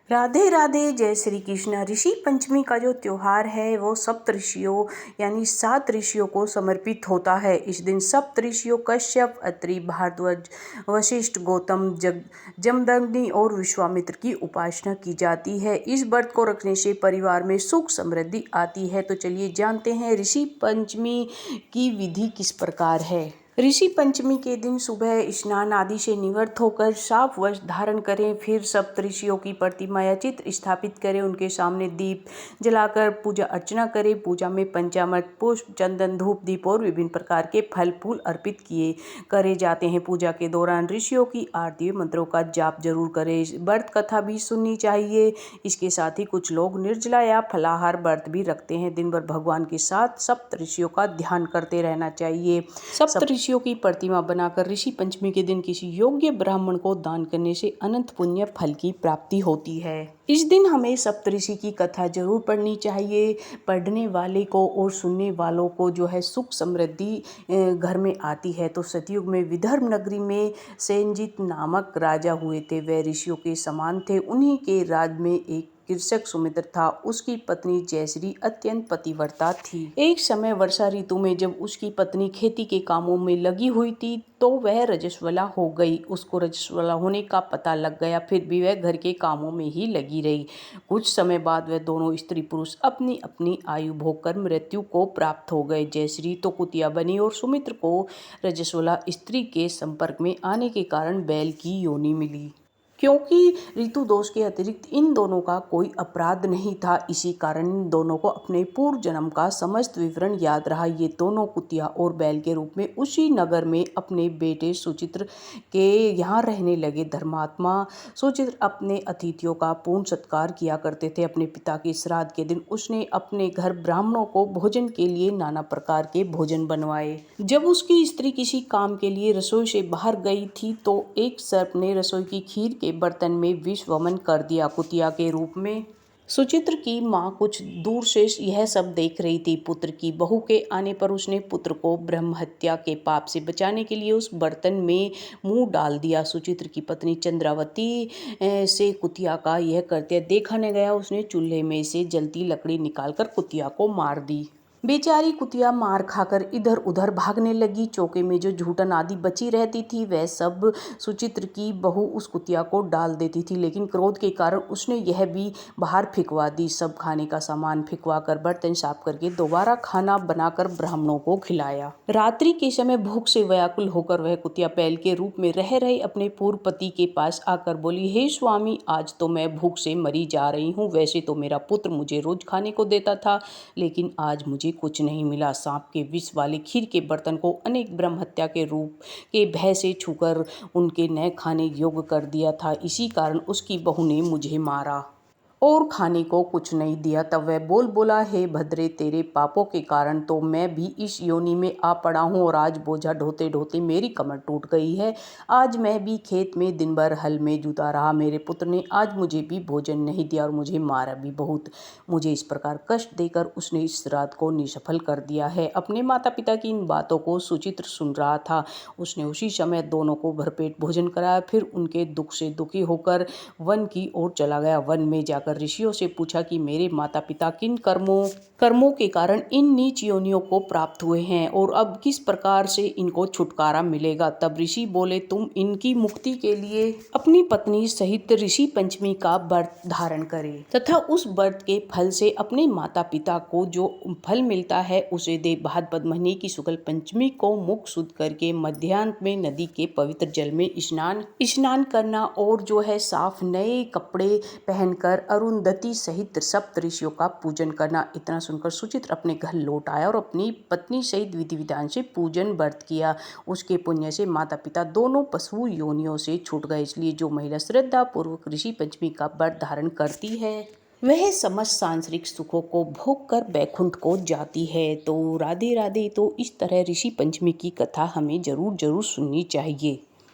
राधे राधे, जय श्री कृष्ण। ऋषि पंचमी का जो त्योहार है वो सप्त ऋषियों यानी 7 ऋषियों को समर्पित होता है। इस दिन सप्त ऋषियों कश्यप, अत्रि, भारद्वाज, वशिष्ठ, गौतम, जमदग्नि और विश्वामित्र की उपासना की जाती है। इस व्रत को रखने से परिवार में सुख समृद्धि आती है। तो चलिए जानते हैं ऋषि पंचमी की विधि किस प्रकार है। ऋषि पंचमी के दिन सुबह स्नान आदि से निवृत्त होकर साफ वस्त्र धारण करें। फिर सप्त ऋषियों की प्रतिमा या चित्र स्थापित करें। उनके सामने दीप जलाकर पूजा अर्चना करें। पूजा में पंचामृत, पुष्प, चंदन, धूप, दीप और विभिन्न प्रकार के फल फूल अर्पित करे जाते हैं। पूजा के दौरान ऋषियों की आरती मंत्रों का जाप जरूर करें। व्रत कथा भी सुननी चाहिए। इसके साथ ही कुछ लोग निर्जला या फलाहार व्रत भी रखते हैं। दिन भर भगवान के साथ सप्त ऋषियों का ध्यान करते रहना चाहिए। सप्त ऋषियों की प्रतिमा बनाकर ऋषि पंचमी के दिन किसी योग्य ब्राह्मण को दान करने से अनंत पुण्य फल की प्राप्ति होती है। इस दिन हमें सप्तऋषि की कथा जरूर पढ़नी चाहिए। पढ़ने वाले को और सुनने वालों को जो है सुख समृद्धि घर में आती है। तो सतयुग में विदर्भ नगरी में सेनजीत नामक राजा हुए थे। वे ऋषियों के समान थे। उन्हीं के राज में एक कृषक सुमित्र था। उसकी पत्नी जयश्री अत्यंत पतिव्रता थी। एक समय वर्षा ऋतु में जब उसकी पत्नी खेती के कामों में लगी हुई थी तो वह रजस्वला हो गई। उसको रजस्वला होने का पता लग गया, फिर भी वह घर के कामों में ही लगी रही। कुछ समय बाद वह दोनों स्त्री पुरुष अपनी अपनी आयु भोग कर मृत्यु को प्राप्त हो गए। जयश्री तो कुतिया बनी और सुमित्र को रजस्वला स्त्री के संपर्क में आने के कारण बैल की योनि मिली। क्योंकि ऋतु दोष के अतिरिक्त इन दोनों का कोई अपराध नहीं था, इसी कारण इन दोनों को अपने पूर्व जन्म का समस्त विवरण याद रहा। ये दोनों कुतिया और बैल के रूप में उसी नगर में अपने बेटे सुचित्र के यहाँ रहने लगे। धर्मात्मा सुचित्र अपने अतिथियों का पूर्ण सत्कार किया करते थे। अपने पिता के श्राद्ध के दिन उसने अपने घर ब्राह्मणों को भोजन के लिए नाना प्रकार के भोजन बनवाए। जब उसकी स्त्री किसी काम के लिए रसोई से बाहर गई थी तो एक सर्प ने रसोई की खीर के बर्तन में विष वमन कर दिया। कुतिया के रूप में सुचित्र की माँ कुछ दूर से यह सब देख रही थी। पुत्र की बहू के आने पर उसने पुत्र को ब्रह्म हत्या के पाप से बचाने के लिए उस बर्तन में मुंह डाल दिया। सुचित्र की पत्नी चंद्रावती से कुतिया का यह कृत्य देखा न गया। उसने चूल्हे में से जलती लकड़ी निकालकर कुतिया को मार दी। बेचारी कुतिया मार खाकर इधर उधर भागने लगी। चौके में जो झूठन आदि बची रहती थी वह सब सुचित्र की बहू उस कुतिया को डाल देती थी, लेकिन क्रोध के कारण उसने यह भी बाहर फिकवा दी। सब खाने का सामान फिकवा कर बर्तन साफ करके दोबारा खाना बनाकर ब्राह्मणों को खिलाया। रात्रि के समय भूख से व्याकुल होकर वह कुतिया बैल के रूप में रह रहे अपने पूर्व पति के पास आकर बोली, हे स्वामी, आज तो मैं भूख से मरी जा रही हूँ। वैसे तो मेरा पुत्र मुझे रोज खाने को देता था, लेकिन आज मुझे कुछ नहीं मिला। सांप के विष वाले खीर के बर्तन को अनेक ब्रह्म हत्या के रूप के भय से छूकर उनके न खाने योग्य कर दिया था। इसी कारण उसकी बहू ने मुझे मारा और खाने को कुछ नहीं दिया। तब वह बोला, हे भद्रे, तेरे पापों के कारण तो मैं भी इस योनि में आ पड़ा हूँ और आज बोझा ढोते ढोते मेरी कमर टूट गई है। आज मैं भी खेत में दिन भर हल में जुटा रहा। मेरे पुत्र ने आज मुझे भी भोजन नहीं दिया और मुझे मारा भी बहुत। मुझे इस प्रकार कष्ट देकर उसने इस श्राद्ध को निष्फल कर दिया है। अपने माता पिता की इन बातों को सुचित्र सुन रहा था। उसने उसी समय दोनों को भरपेट भोजन कराया, फिर उनके दुख से दुखी होकर वन की ओर चला गया। वन में जाकर ऋषियों से पूछा कि मेरे माता पिता किन कर्मों के कारण इन नीच योनियों को प्राप्त हुए हैं और अब किस प्रकार से इनको छुटकारा मिलेगा। तब ऋषि बोले, तुम इनकी मुक्ति के लिए अपनी पत्नी सहित ऋषि पंचमी का व्रत धारण करें तथा उस व्रत के फल से अपने माता पिता को जो फल मिलता है उसे दे। भाद्रपद महीने की शुक्ल पंचमी को मुख शुद्ध करके मध्याह्न में नदी के पवित्र जल में स्नान करना और जो है साफ नए कपड़े पहनकर अरुंधति सहित सप्त ऋषियों का पूजन करना। इतना सुनकर सुचित्र अपने घर लौट आया और अपनी पत्नी सहित विधि विधान से पूजन व्रत किया। उसके पुण्य से माता पिता दोनों पशु योनियों से छूट गए। इसलिए जो महिला श्रद्धा पूर्वक ऋषि पंचमी का व्रत धारण करती है वह समस्त सांसारिक सुखों को भोग कर बैकुंठ को जाती है। तो राधे राधे। तो इस तरह ऋषि पंचमी की कथा हमें जरूर सुननी चाहिए।